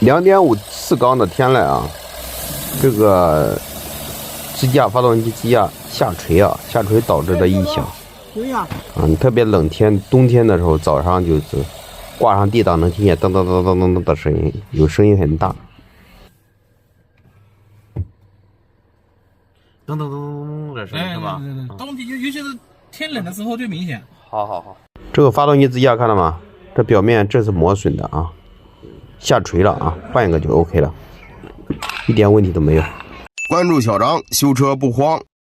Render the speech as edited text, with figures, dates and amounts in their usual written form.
2.54缸的天籁啊，这个发动机支架下垂啊，下垂导致的异响。对呀。特别冷天，冬天的时候早上就是挂上 D 档能听见噔噔噔噔噔噔的声音，有声音很大。噔噔噔噔的声音是吧？冬天尤其是天冷的时候最明显。好。这个发动机支架看到吗？这表面这是磨损的啊，下垂了啊，换一个就 OK 了，一点问题都没有。关注小张，修车不慌。